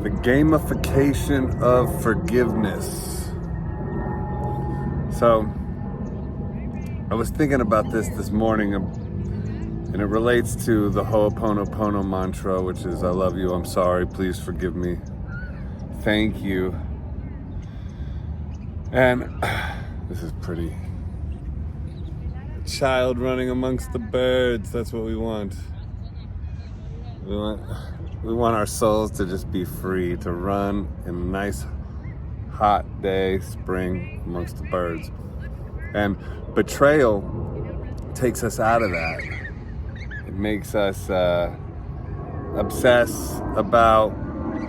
The Gamification of Forgiveness. So, I was thinking about this morning, and it relates to the Ho'oponopono mantra, which is, I love you, I'm sorry, please forgive me, thank you. And this is pretty. A child running amongst the birds, that's what we want. We want our souls to just be free, to run in a nice hot day, spring, amongst the birds. And betrayal takes us out of that. It makes us obsess about...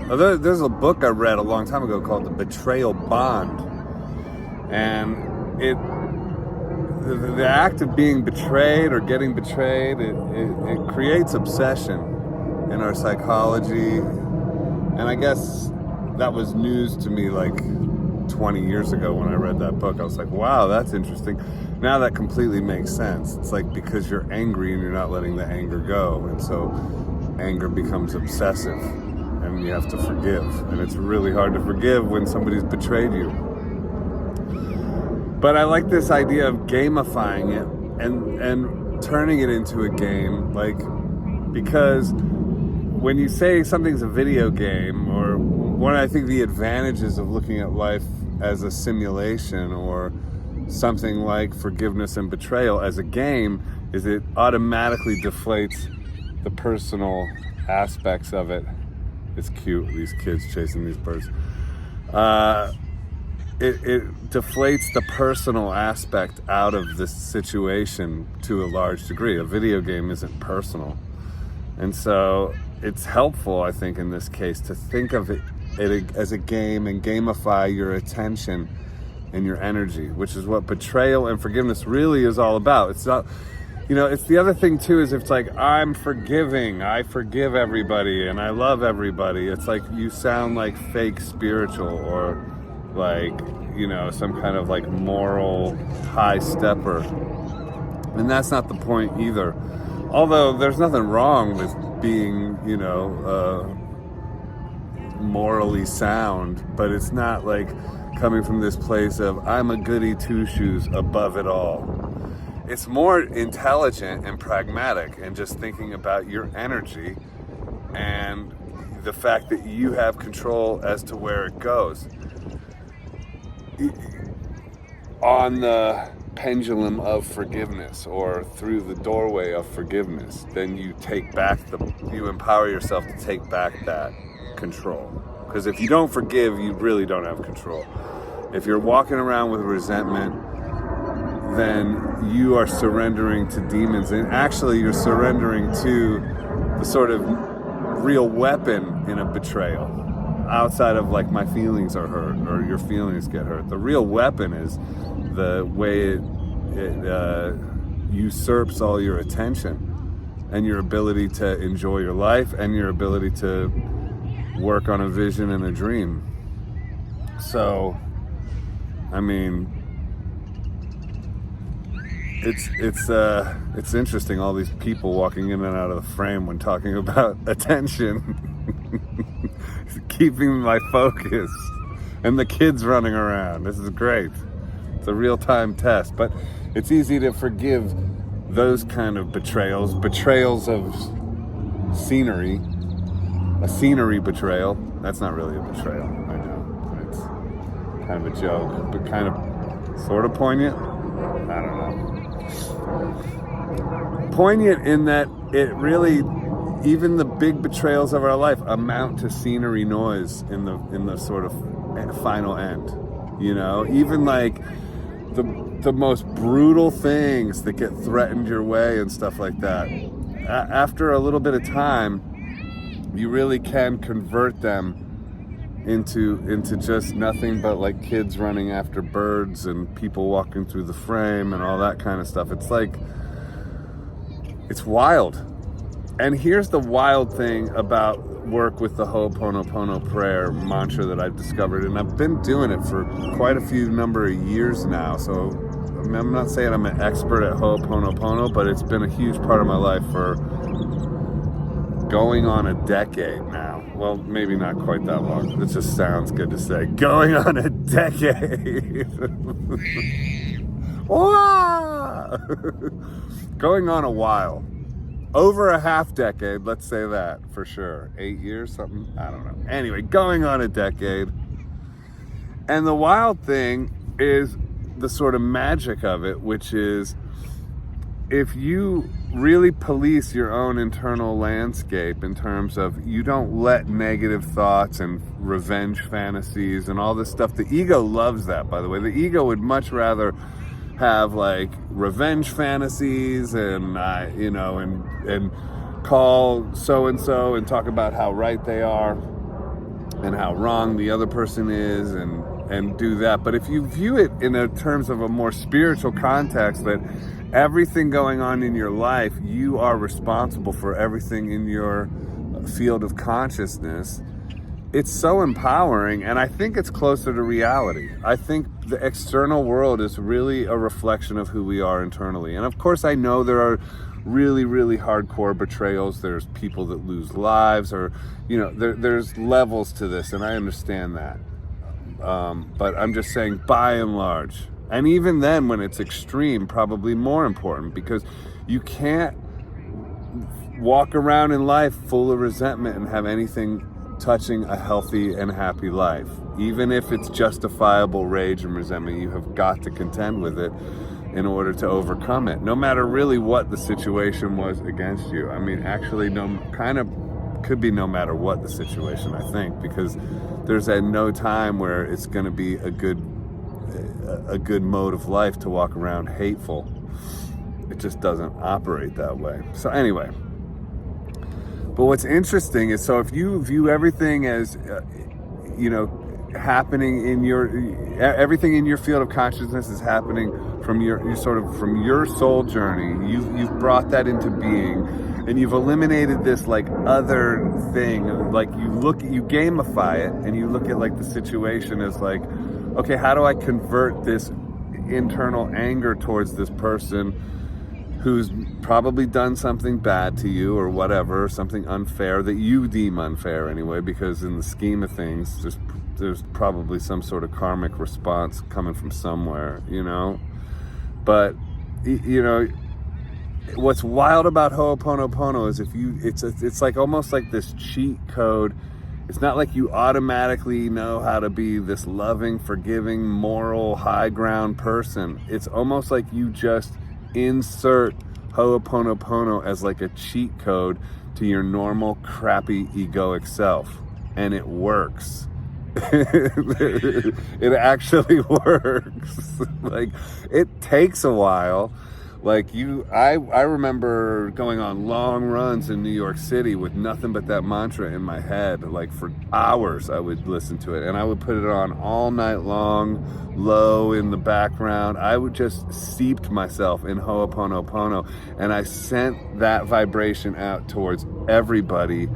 There's a book I read a long time ago called The Betrayal Bond. And the act of being betrayed or getting betrayed, it creates obsession in our psychology. And I guess that was news to me like 20 years ago when I read that book. I was like, wow, that's interesting. Now that completely makes sense. It's like because you're angry and you're not letting the anger go. And so anger becomes obsessive and you have to forgive. And it's really hard to forgive when somebody's betrayed you. But I like this idea of gamifying it and turning it into a game, like, because when you say something's a video game, or one, I think the advantages of looking at life as a simulation or something like forgiveness and betrayal as a game is it automatically deflates the personal aspects of it. It's cute, these kids chasing these birds. It deflates the personal aspect out of this situation to a large degree. A video game isn't personal. And so it's helpful, I think, in this case, to think of it as a game and gamify your attention and your energy, which is what betrayal and forgiveness really is all about. It's not, it's the other thing too, is it's like, I'm forgiving, I forgive everybody and I love everybody. It's like you sound like fake spiritual or like, some kind of like moral high stepper. And that's not the point either. Although there's nothing wrong with being, morally sound, but it's not like coming from this place of I'm a goody two-shoes above it all. It's more intelligent and pragmatic and just thinking about your energy and the fact that you have control as to where it goes. On the pendulum of forgiveness or through the doorway of forgiveness, then you you empower yourself to take back that control. Because if you don't forgive, you really don't have control. If you're walking around with resentment, then you are surrendering to demons, and actually you're surrendering to the sort of real weapon in a betrayal. Outside of like my feelings are hurt or your feelings get hurt. The real weapon is the way it usurps all your attention and your ability to enjoy your life and your ability to work on a vision and a dream. So, I mean, it's interesting, all these people walking in and out of the frame when talking about attention. Keeping my focus and the kids running around. This is great. It's a real-time test, but it's easy to forgive those kind of betrayals of scenery. A scenery betrayal. That's not really a betrayal, I know, but it's kind of a joke, but kind of sort of poignant. I don't know. Poignant in that it really, even the big betrayals of our life amount to scenery noise in the sort of final end. Even like the most brutal things that get threatened your way and stuff like that. After a little bit of time, you really can convert them into just nothing but like kids running after birds and people walking through the frame and all that kind of stuff. It's like, it's wild. And here's the wild thing about work with the Ho'oponopono prayer mantra that I've discovered, and I've been doing it for quite a few number of years now. So I'm not saying I'm an expert at Ho'oponopono, but it's been a huge part of my life for going on a decade now. well, maybe not quite that long. It just sounds good to say. Going on a decade. Going on a while. Over a half decade, let's say that for sure. 8 years, something, I don't know. Anyway, going on a decade. And the wild thing is the sort of magic of it, which is if you really police your own internal landscape in terms of you don't let negative thoughts and revenge fantasies and all this stuff. The ego loves that, by the way. The ego would much rather have like revenge fantasies and and call so and so and talk about how right they are and how wrong the other person is and do that. But if you view it in terms of a more spiritual context, that everything going on in your life, you are responsible for everything in your field of consciousness, it's so empowering, and I think it's closer to reality. I think the external world is really a reflection of who we are internally. And of course, I know there are really, really hardcore betrayals. There's people that lose lives, or, there's levels to this, and I understand that. But I'm just saying, by and large, and even then when it's extreme, probably more important, because you can't walk around in life full of resentment and have anything touching a healthy and happy life. Even if it's justifiable rage and resentment, you have got to contend with it in order to overcome it, no matter really what the situation was against you. I mean, actually, could be no matter what the situation, I think, because there's no time where it's going to be a good mode of life to walk around hateful. It just doesn't operate that way. So anyway, but what's interesting is, so if you view everything as happening in everything in your field of consciousness is happening from from your soul journey, you've brought that into being, and you've eliminated this like other thing. Like you gamify it, and you look at like the situation as like, okay, how do I convert this internal anger towards this person who's probably done something bad to you or whatever, something unfair that you deem unfair anyway, because in the scheme of things, there's probably some sort of karmic response coming from somewhere, But, what's wild about Ho'oponopono is it's like almost like this cheat code. It's not like you automatically know how to be this loving, forgiving, moral, high ground person. It's almost like you just insert Ho'oponopono as like a cheat code to your normal, crappy, egoic self. And it works. It actually works. Like, it takes a while. Like I remember going on long runs in New York City with nothing but that mantra in my head. Like for hours I would listen to it, and I would put it on all night long, low in the background. I would just steeped myself in Ho'oponopono, and I sent that vibration out towards everybody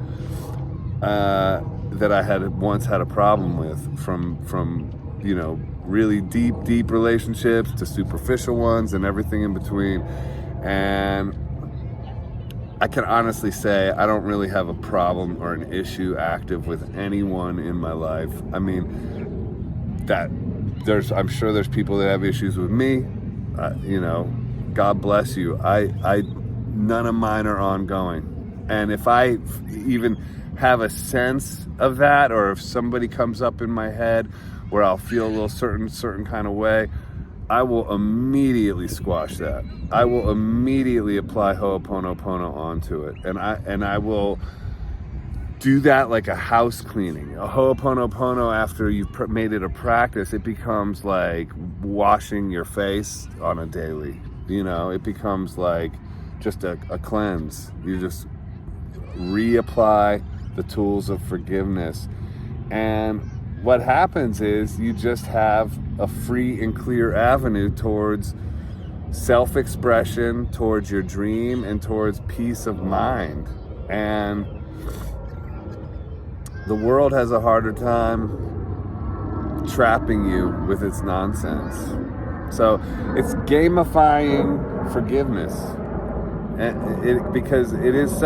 that I had once had a problem with, from really deep relationships to superficial ones and everything in between. And I can honestly say I don't really have a problem or an issue active with anyone in my life. I mean, I'm sure there's people that have issues with me. God bless you. None of mine are ongoing. And if I even have a sense of that, or if somebody comes up in my head where I'll feel a little certain kind of way, I will immediately squash that. I will immediately apply Ho'oponopono onto it, and I will do that like a house cleaning. A Ho'oponopono, after you've made it a practice, it becomes like washing your face on a daily. It becomes like just a cleanse. You just reapply the tools of forgiveness, and what happens is you just have a free and clear avenue towards self-expression, towards your dream, and towards peace of mind. And the world has a harder time trapping you with its nonsense. So it's gamifying forgiveness, because it's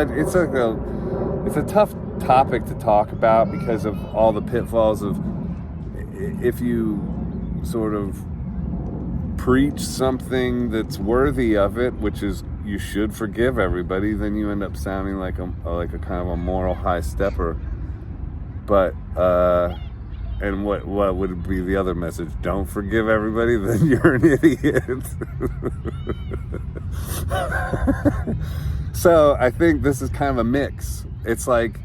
a tough topic to talk about because of all the pitfalls of if you sort of preach something that's worthy of it, which is you should forgive everybody, then you end up sounding like a kind of a moral high stepper. But and what would be the other message? Don't forgive everybody, then you're an idiot. So I think this is kind of a mix. It's like,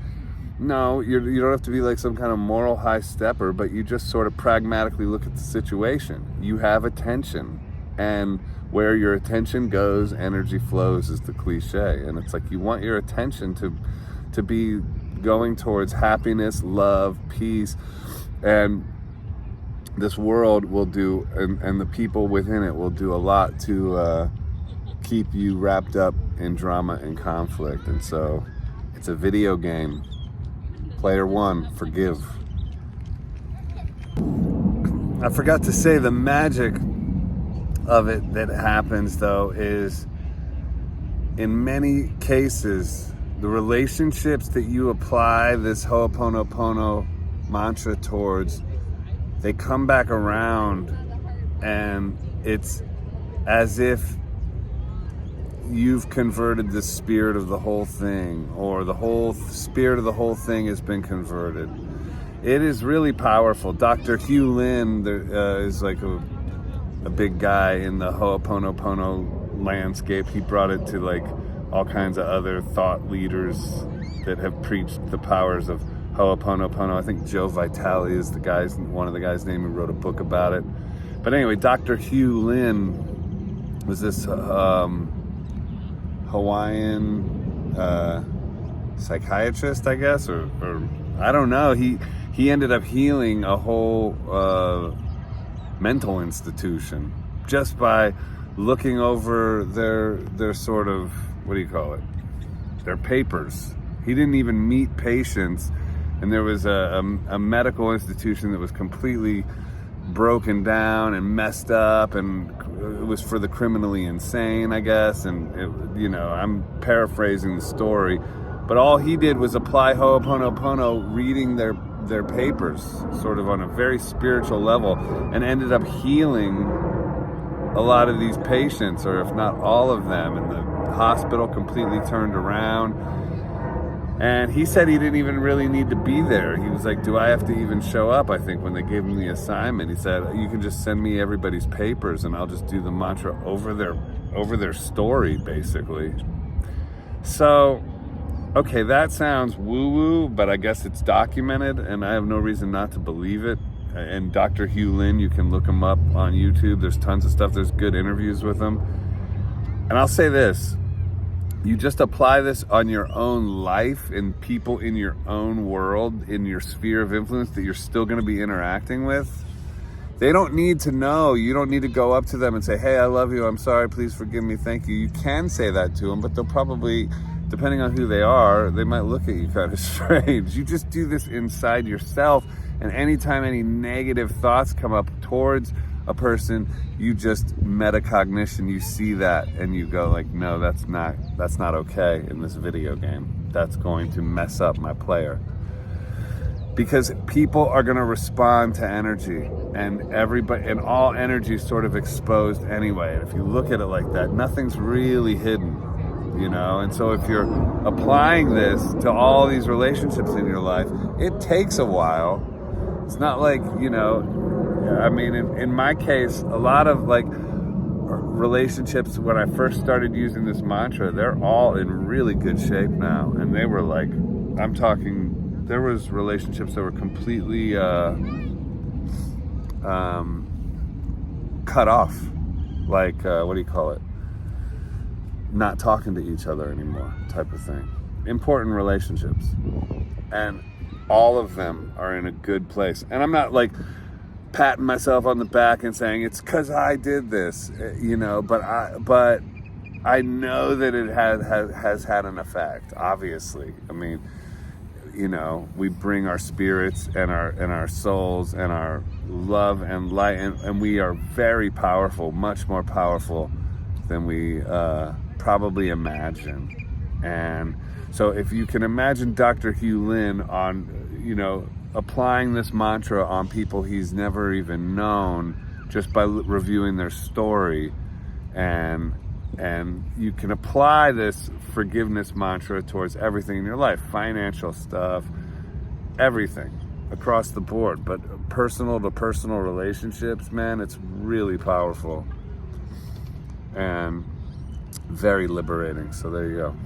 no, you don't have to be like some kind of moral high stepper, but you just sort of pragmatically look at the situation. You have attention, and where your attention goes, energy flows is the cliche. And it's like you want your attention to be going towards happiness, love, peace, and this world will do, and the people within it will do a lot to keep you wrapped up in drama and conflict. And so it's a video game. Player 1, forgive. I forgot to say the magic of it that happens though is in many cases the relationships that you apply this Ho'oponopono mantra towards, they come back around, and it's as if you've converted the spirit of the whole thing, or the whole spirit of the whole thing has been converted. It is really powerful. Dr. Hugh Lin is like a big guy in the Ho'oponopono landscape. He brought it to like all kinds of other thought leaders that have preached the powers of Ho'oponopono. I think Joe Vitale is one of the guys' name who wrote a book about it. But anyway, Dr. Hugh Lin was this Hawaiian psychiatrist, I guess, or I don't know. He ended up healing a whole mental institution just by looking over their sort of, what do you call it? Their papers. He didn't even meet patients, and there was a medical institution that was completely broken down and messed up, and it was for the criminally insane, I guess. And I'm paraphrasing the story, but all he did was apply Ho'oponopono, reading their papers sort of on a very spiritual level, and ended up healing a lot of these patients, or if not all of them, and the hospital completely turned around. And he said he didn't even really need to be there. He was like, do I have to even show up? I think when they gave him the assignment, he said, you can just send me everybody's papers and I'll just do the mantra over their story, basically. So, okay, that sounds woo-woo, but I guess it's documented, and I have no reason not to believe it. And Dr. Hugh Lin, you can look him up on YouTube. There's tons of stuff. There's good interviews with him. And I'll say this. You just apply this on your own life and people in your own world, in your sphere of influence that you're still going to be interacting with. They don't need to know. You don't need to go up to them and say, hey, I love you. I'm sorry. Please forgive me. Thank you. You can say that to them, but they'll probably, depending on who they are, they might look at you kind of strange. You just do this inside yourself. And anytime any negative thoughts come up towards a person, you just metacognition, you see that and you go like, no, that's not okay in this video game. That's going to mess up my player. Because people are going to respond to energy, and everybody, and all energy is sort of exposed anyway. And if you look at it like that, nothing's really hidden, And so if you're applying this to all these relationships in your life, it takes a while. It's not like, I mean, in my case, a lot of like relationships, when I first started using this mantra, they're all in really good shape now. And they were like, I'm talking, there was relationships that were completely cut off. Like, what do you call it? Not talking to each other anymore type of thing. Important relationships. And all of them are in a good place. And I'm not like patting myself on the back and saying it's because I did this, but I know that it has had an effect, obviously. I mean, we bring our spirits and our souls and our love and light, and we are very powerful, much more powerful than we probably imagine. And so if you can imagine Dr. Hugh Lin on, applying this mantra on people he's never even known just by reviewing their story, and you can apply this forgiveness mantra towards everything in your life, financial stuff, everything across the board, but personal to personal relationships, man, it's really powerful and very liberating. So there you go.